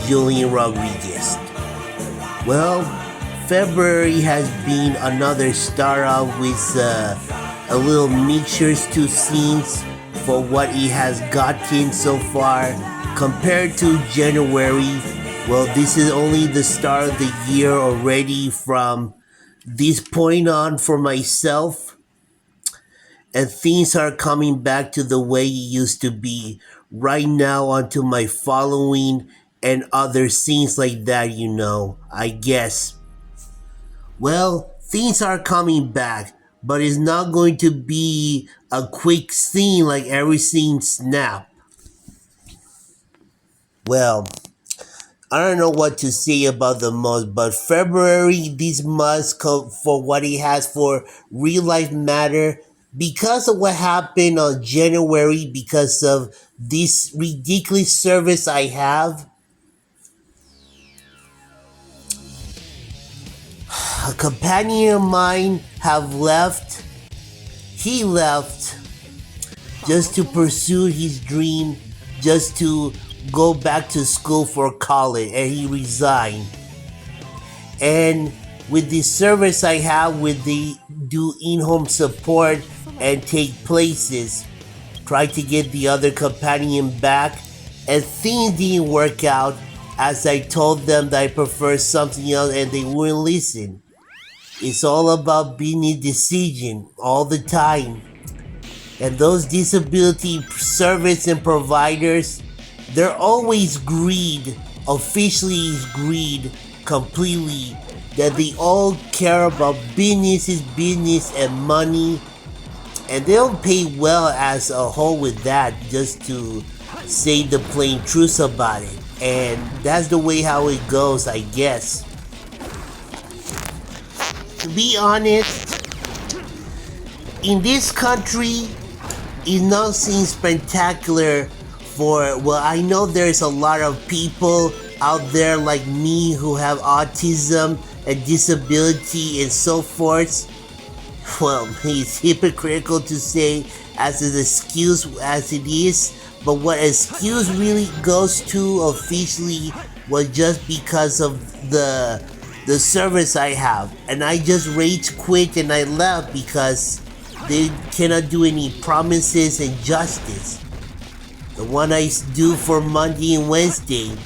Julian Rodriguez. Well, February has been another start off with a little mixtures to scenes for what he has gotten so far compared to January. Well, this is only the start of the year already from this point on for myself, and things are coming back to the way it used to be right now onto my following and other scenes like that, I guess. Well, things are coming back, but it's not going to be a quick scene like every scene snap. Well, I don't know what to say about the most, but February, this must come for what it has for real life matter because of what happened on January, because of this ridiculous service I have. A companion of mine have left. He left just to pursue his dream, just to go back to school for college, and he resigned. And with the service I have with the do in-home support and take places, try to get the other companion back, and things didn't work out as I told them that I prefer something else and they wouldn't listen. It's all about being a decision all the time. And those disability service and providers, they're always greed, officially greed completely, that they all care about business is business and money, and they don't pay well as a whole with that, just to say the plain truth about it. And that's the way how it goes, I guess. To be honest, in this country, it not seems spectacular for, well, I know there's a lot of people out there like me who have autism and disability and so forth. Well, it's hypocritical to say as an excuse as it is, but what excuse really goes to officially was just because of the service I have. And I just rage quit and I left because they cannot do any promises and justice. The one I do for Monday and Wednesday.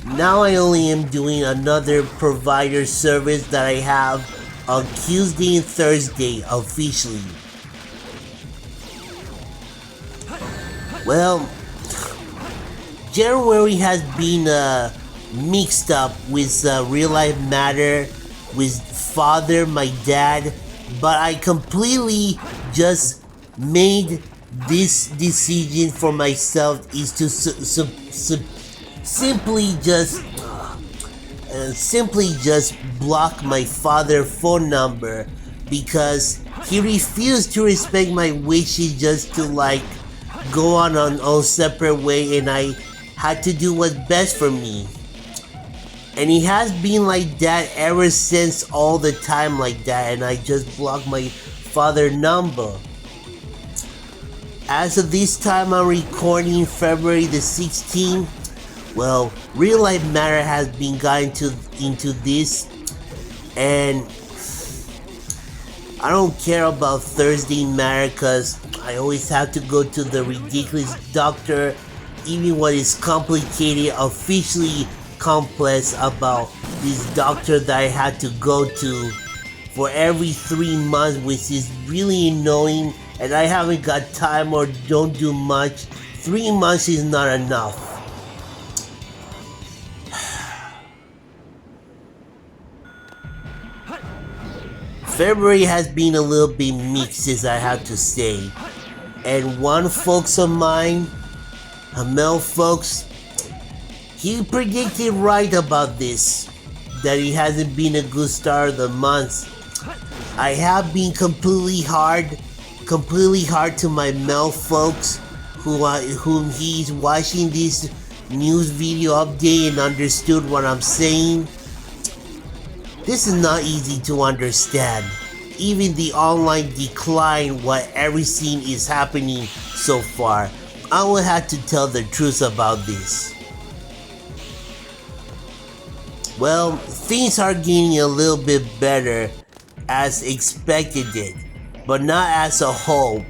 Now I only am doing another provider service that I have on Tuesday and Thursday officially. Well, January has been mixed up with real life matter, with father, my dad, but I completely just made this decision for myself is to simply just block my father's phone number because he refused to respect my wishes, just to go on an own separate way, and I had to do what's best for me. And he has been like that ever since, all the time like that, and I just blocked my father's number. As of this time I'm recording February the 16th, well, Real Life Matter has been gotten into this, and I don't care about Thursday Matter because I always have to go to the ridiculous doctor, even what is complicated, officially complex about this doctor that I had to go to for every 3 months, which is really annoying, and I haven't got time or don't do much. 3 months is not enough. February has been a little bit mixed, as I have to say. And one folks of mine, a male folks, he predicted right about this, that it hasn't been a good start of the month. I have been completely hard to my male folks whom he's watching this news video update and understood what I'm saying. This is not easy to understand. Even the online decline, what everything is happening so far, I will have to tell the truth about this. Well, things are getting a little bit better as expected it, but not as a whole.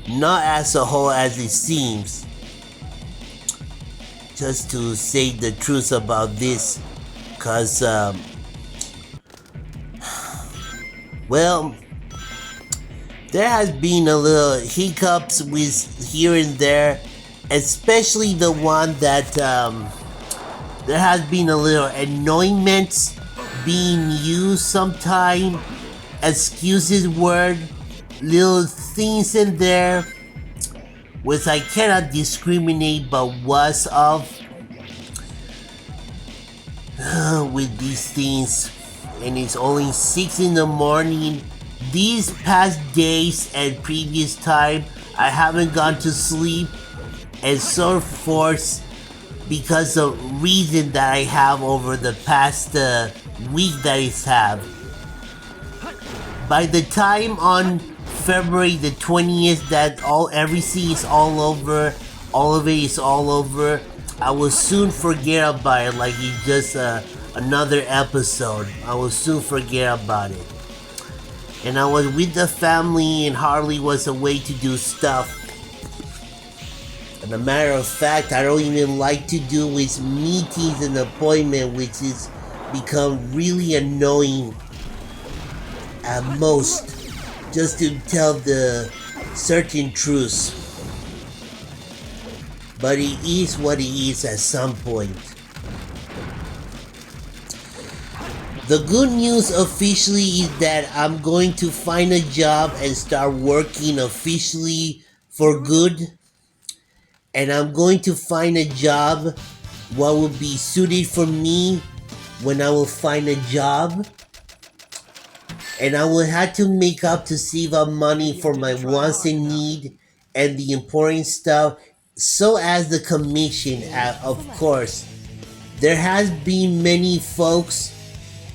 Not as a whole as it seems. Just to say the truth about this, cause well, there has been a little hiccups with here and there, especially the one that there has been a little annoyance being used sometime. Excuses word, little things in there which I cannot discriminate but was of with these things, and it's only 6 in the morning. These past days and previous time I haven't gone to sleep and so forth because of reason that I have over the past week that I have. By the time on February the 20th that everything is all over, all of it is all over, I will soon forget about it like it's just another episode. I will soon forget about it. And I was with the family and Harley was away to do stuff. And a matter of fact, I don't even like to do with meetings and appointments, which is become really annoying at most, just to tell the certain truths. But it is what it is at some point. The good news officially is that I'm going to find a job and start working officially for good. And I'm going to find a job what will be suited for me when I will find a job. And I will have to make up to save up money for my wants and need and the important stuff, so as the commission, of course. There has been many folks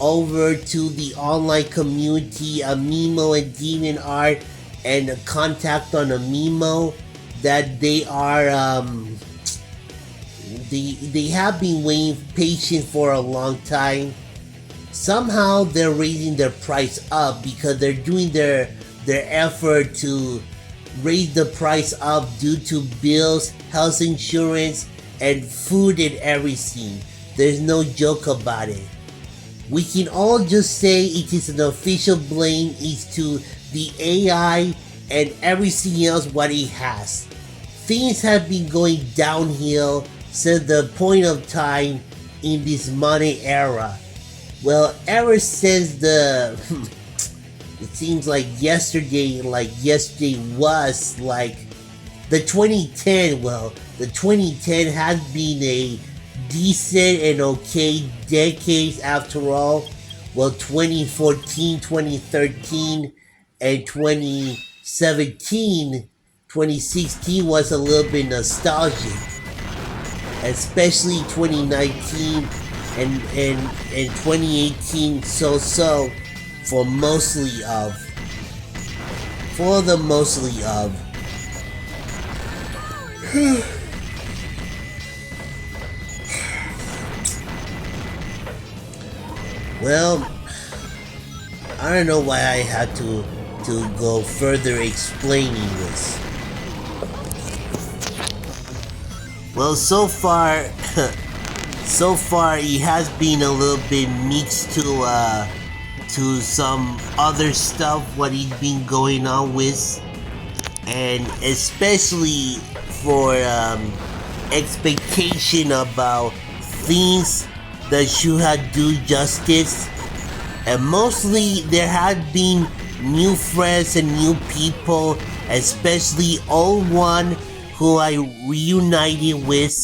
over to the online community, Amimo and Demon Art, and a contact on Amimo that they are they have been waiting patient for a long time. Somehow they're raising their price up because they're doing their effort to raise the price up due to bills, health insurance, and food and everything. There's no joke about it. We can all just say it is an official blame is to the AI and everything else what it has. Things have been going downhill since the point of time in this modern era. Well, ever since it seems like yesterday was like the 2010, well, the 2010 has been a decent and okay decade after all. Well, 2014, 2013, and 2017, 2016 was a little bit nostalgic, especially 2019 and 2018 so for the mostly of. Well, I don't know why I had to go further explaining this. Well, so far it has been a little bit mixed to some other stuff what he's been going on with, and especially for expectation about things that should have do justice, and mostly there had been new friends and new people, especially old one who I reunited with.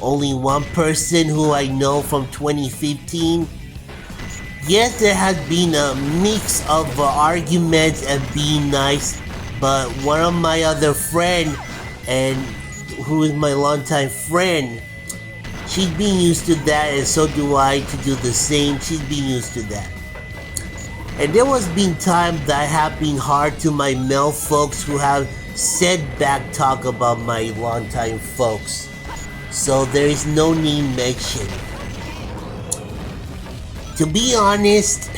Only one person who I know from 2015. Yes, there has been a mix of arguments and being nice, but one of my other friend, and who is my longtime friend, she's been used to that, and so do I to do the same. She's been used to that. And there was been times that have been hard to my male folks who have said back talk about my longtime folks. So there is no name mentioned. To be honest,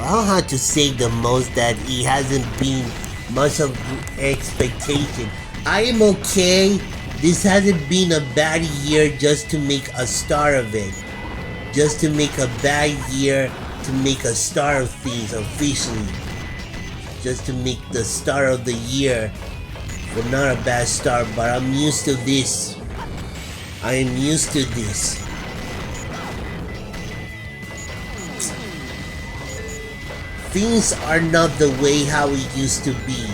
I don't have to say the most that it hasn't been much of expectation. I am okay. This hasn't been a bad year just to make a star of it. Just to make a bad year to make a star of things officially. Just to make the star of the year. Well, not a bad star, but I'm used to this. I am used to this. Things are not the way how it used to be.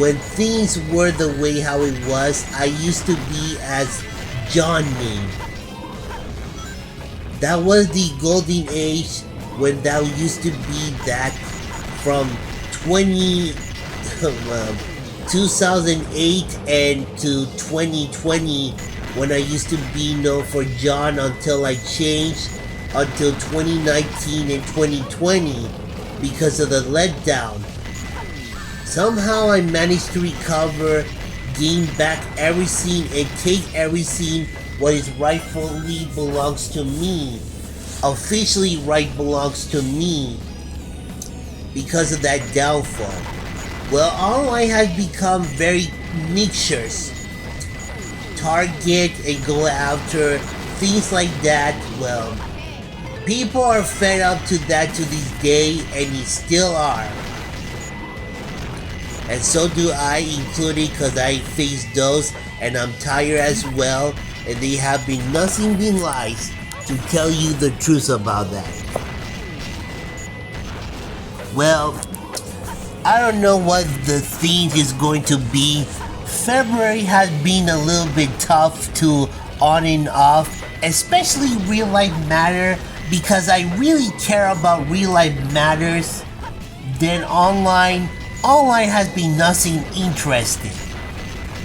When things were the way how it was, I used to be as John name. That was the golden age when that used to be that from 2008 and to 2020 when I used to be known for John until I changed until 2019 and 2020 because of the letdown. Somehow I managed to recover, gain back everything and take everything what is rightfully belongs to me. Officially right belongs to me because of that downfall. Well, online has become very mixtures. Target and go after things like that. Well, people are fed up to that to this day, and they still are. And so do I, including because I face those, and I'm tired as well, and they have been nothing but lies to tell you the truth about that. Well, I don't know what the theme is going to be. February has been a little bit tough to on and off, especially real life matter, because I really care about real life matters. Then online has been nothing interesting.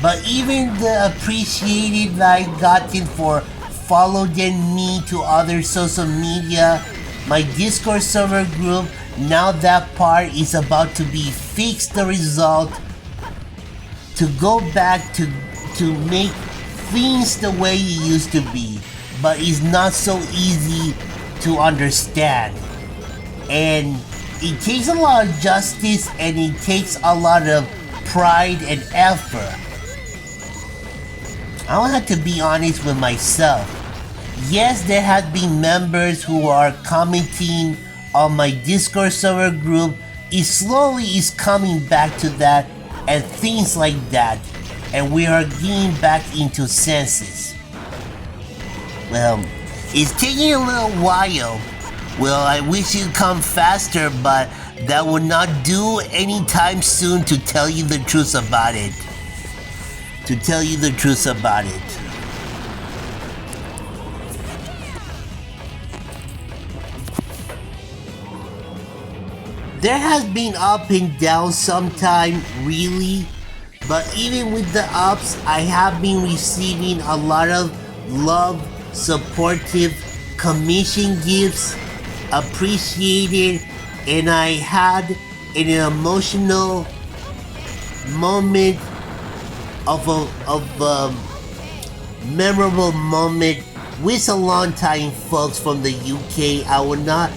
But even the appreciated I gotten for following me to other social media, my Discord server group, now that part is about to be fixed the result to go back to make things the way it used to be, but it's not so easy to understand. And it takes a lot of justice and it takes a lot of pride and effort. I don't have to be honest with myself. Yes, there have been members who are commenting on my Discord server group. It slowly is coming back to that and things like that, and we are getting back into senses. Well, it's taking a little while. Well, I wish it'd come faster, but that will not do anytime soon to tell you the truth about it. To tell you the truth about it. There has been up and down sometime, really, but even with the ups, I have been receiving a lot of love, supportive, commission gifts, appreciated, and I had an emotional moment of a memorable moment with a long time folks from the UK. I will not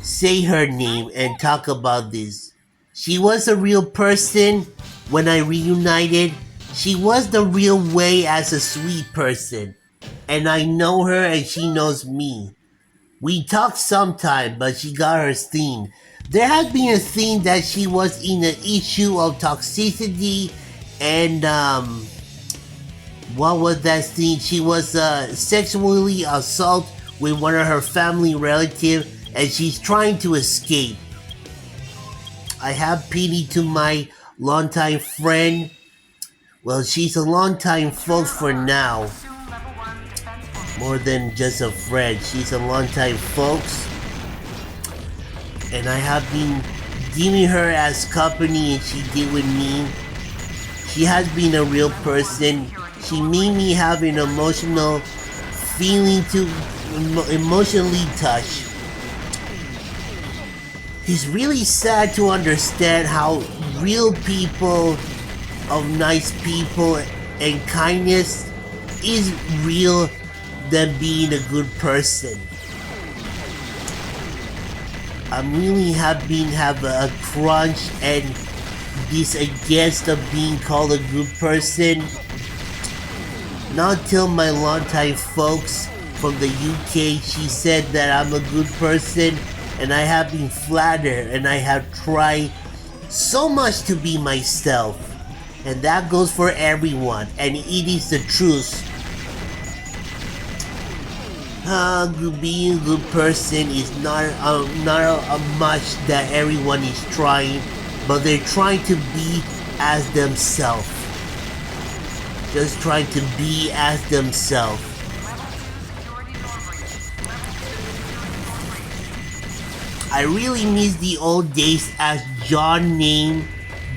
say her name and talk about this. She was a real person when I reunited. She was the real way as a sweet person. And I know her and she knows me. We talk sometime, but she got her theme. There has been a theme that she was in an issue of toxicity and what was that thing? She was sexually assaulted with one of her family relatives and she's trying to escape. I have pity to my longtime friend. Well, she's a longtime folks for now. More than just a friend. She's a longtime folks. And I have been giving her as company and she did with me. She has been a real person. She made me have an emotional feeling to emotionally touched. It's really sad to understand how real people of nice people and kindness is real them being a good person. I'm really have a crunch and this against of being called a good person. Not till my longtime folks from the UK, she said that I'm a good person, and I have been flattered, and I have tried so much to be myself, and that goes for everyone, and it is the truth. Being a good person is not a much that everyone is trying, but they're trying to be as themselves. Just trying to be as themselves. I really miss the old days as John name.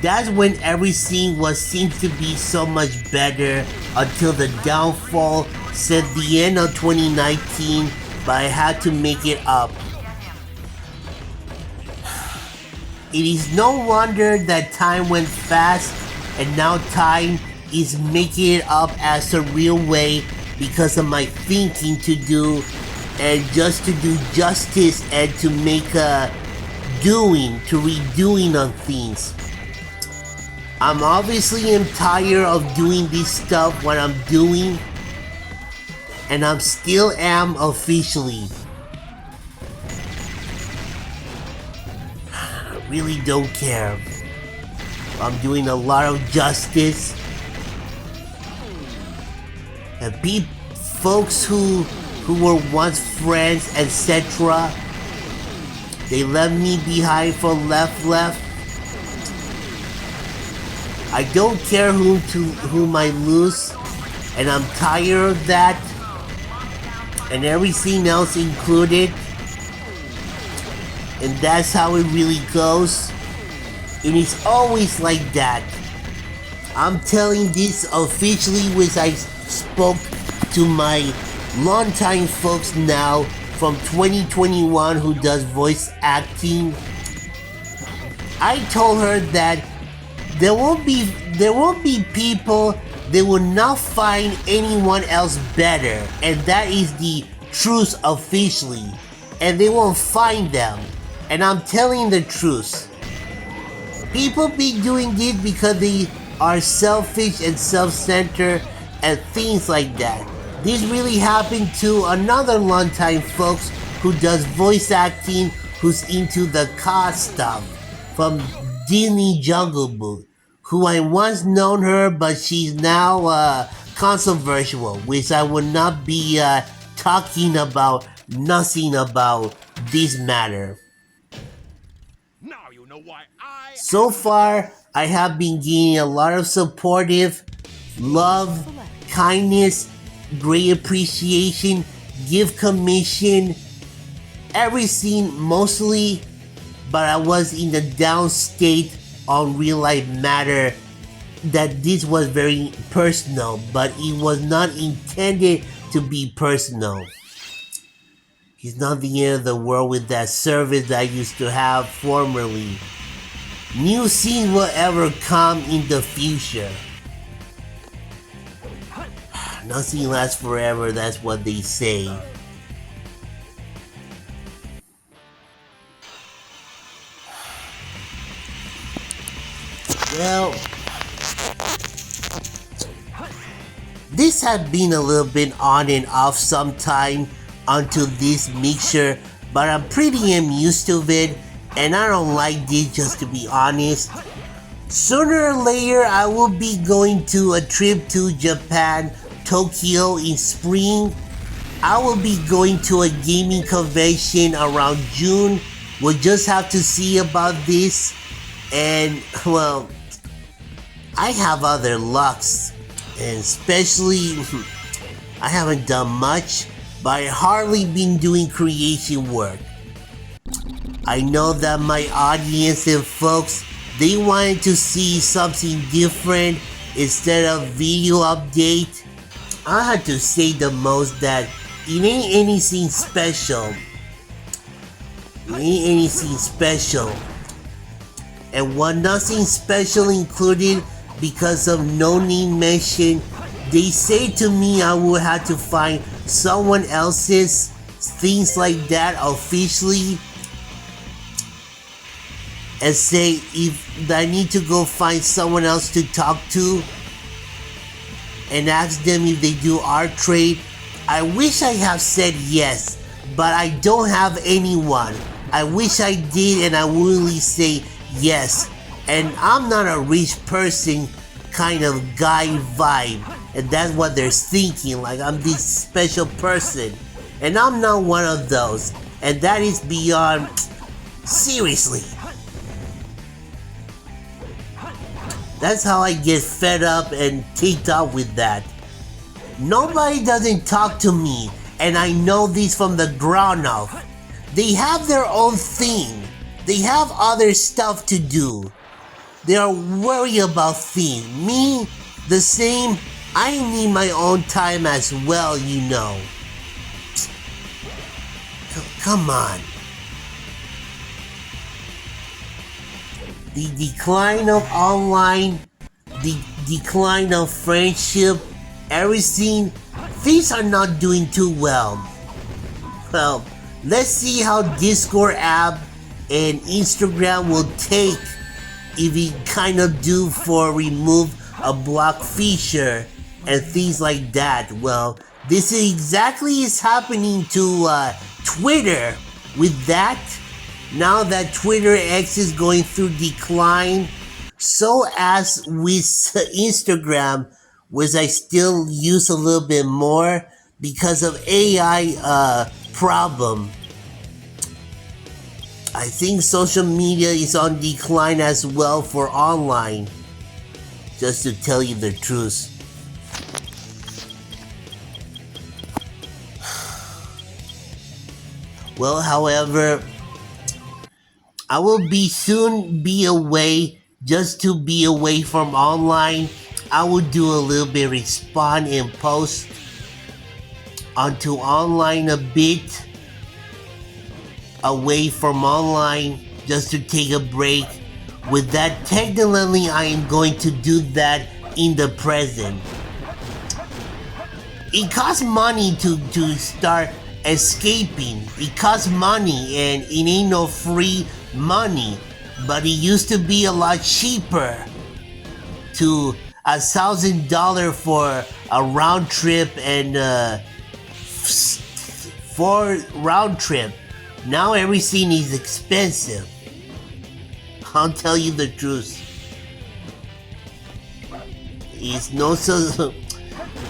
That's when everything seemed to be so much better until the downfall said the end of 2019, but I had to make it up. It is no wonder that time went fast, and now time is making it up as a real way because of my thinking to do and just to do justice and to make a redoing on things. I'm obviously tired of doing this stuff what I'm doing, and I'm still am officially. I really don't care. I'm doing a lot of justice. And folks who were once friends, etc., they left me behind for left. I don't care whom I lose, and I'm tired of that, and everything else included. And that's how it really goes. And it's always like that. I'm telling this officially which I spoke to my longtime folks now from 2021 who does voice acting. I told her that there won't be people that will not find anyone else better, and that is the truth officially, and they won't find them, and I'm telling the truth. People be doing this because they are selfish and self-centered and things like that. This really happened to another longtime folks who does voice acting, who's into the car stuff from Disney Jungle Book, who I once known her, but she's now controversial, which I will not be talking about nothing about this matter. Now you know why So far, I have been getting a lot of supportive, love, kindness, great appreciation, gift commission, everything mostly, but I was in the down state on real life matter that this was very personal, but it was not intended to be personal. It's not the end of the world with that service that I used to have formerly. New scenes will ever come in the future. Nothing lasts forever, that's what they say. Well, this had been a little bit on and off sometime onto this mixture, but I'm pretty used to it, and I don't like this, just to be honest. Sooner or later, I will be going to a trip to Japan, Tokyo in spring. I will be going to a gaming convention around June. We'll just have to see about this. And, well, I have other lucks, and especially, I haven't done much, but I hardly been doing creation work. I know that my audience and folks, they wanted to see something different instead of video update. I had to say the most that it ain't anything special. It ain't anything special. And what nothing special included because of no name mention, they say to me I will have to find someone else's things like that officially and say if I need to go find someone else to talk to and ask them if they do art trade, I wish I have said yes, but I don't have anyone. I wish I did and I would really say yes. And I'm not a rich person kind of guy vibe, and that's what they're thinking, like I'm this special person, and I'm not one of those, and that is beyond, seriously. That's how I get fed up and ticked off with that. Nobody doesn't talk to me, and I know this from the ground up. They have their own thing. They have other stuff to do. They are worried about things. Me, the same. I need my own time as well, you know. Come on. The decline of online, the decline of friendship, everything, things are not doing too well. Well, let's see how Discord app and Instagram will take if we kind of do for remove a block feature and things like that. Well, this is exactly is happening to Twitter with that. Now that Twitter X is going through decline, so as with Instagram, which I still use a little bit more because of AI problem. I think social media is on decline as well for online, just to tell you the truth. Well, however, I will soon be away. Just to be away from online, I will do a little bit respond and post onto online a bit, away from online, just to take a break. With that, technically I am going to do that in the present. It costs money to start escaping. It costs money, and it ain't no free money, but it used to be a lot cheaper. To $1,000 for a round trip and 4 round trip. Now everything is expensive. I'll tell you the truth. It's no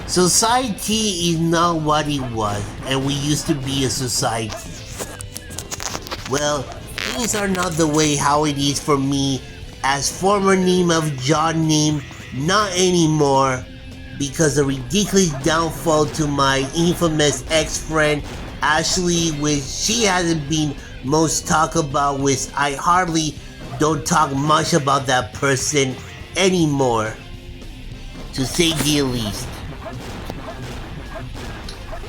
society is not what it was, and we used to be a society. Well, things are not the way how it is for me as former name of John name, not anymore, because a ridiculous downfall to my infamous ex-friend Ashley, which she hasn't been most talk about, which I hardly don't talk much about that person anymore, to say the least.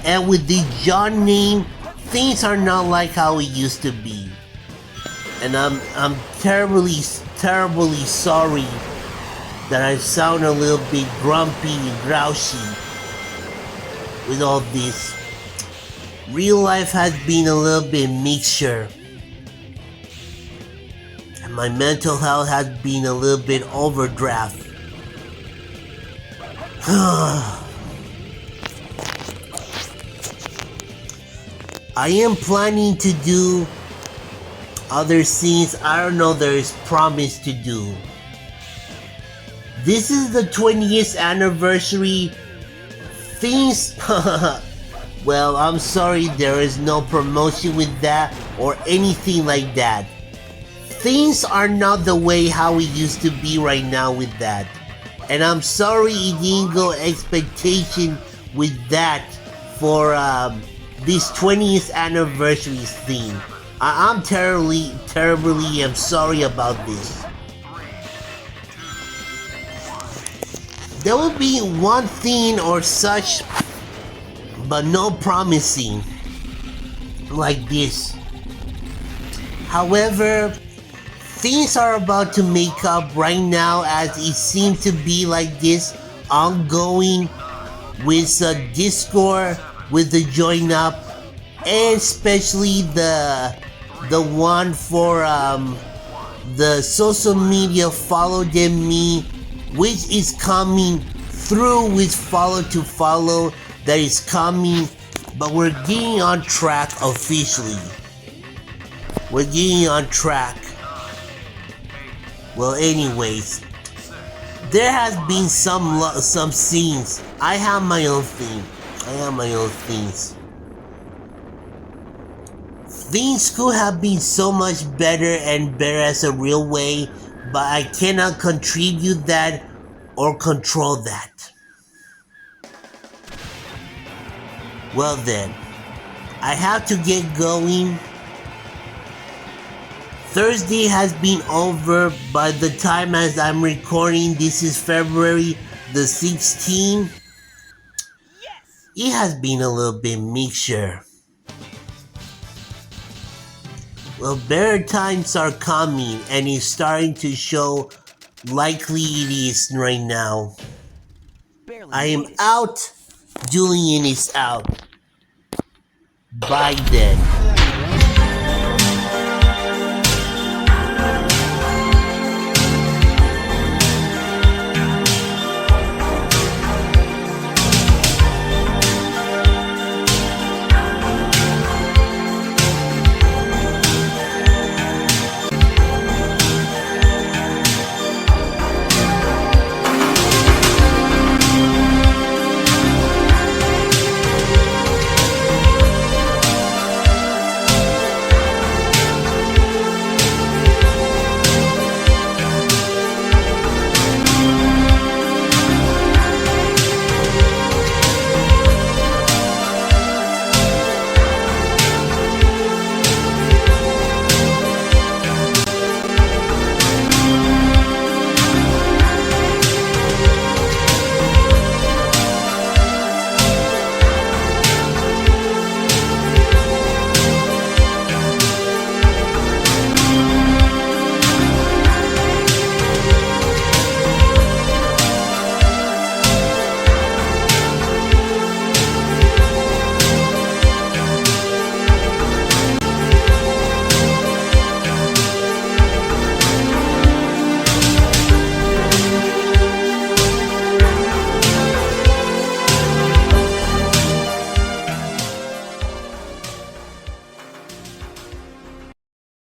And with the John name, things are not like how it used to be. And I'm terribly sorry that I sound a little bit grumpy and grouchy with all this. Real life has been a little bit mixture. And my mental health has been a little bit overdraft. I am planning to do other scenes I don't know there is promise to do. This is the 20th anniversary. Things well, I'm sorry there is no promotion with that or anything like that. Things are not the way how it used to be right now with that. And I'm sorry it didn't go expectation with that for this 20th anniversary theme. I'm terribly am sorry about this. There will be one thing or such, but no promising like this. However, things are about to make up right now, as it seems to be like this ongoing with Discord with the join up, and especially the one for the social media follow them me, which is coming through with follow to follow that is coming, but we're getting on track officially. We're getting on track. Well, anyways, there has been some scenes. I have my own thing. Things could have been so much better and better as a real way, but I cannot contribute that or control that. Well then, I have to get going. Thursday has been over by the time as I'm recording. This is February the 16th. It has been a little bit mixture. Well, better times are coming and it's starting to show likely it is right now. I am out. Julian is out. Bye then.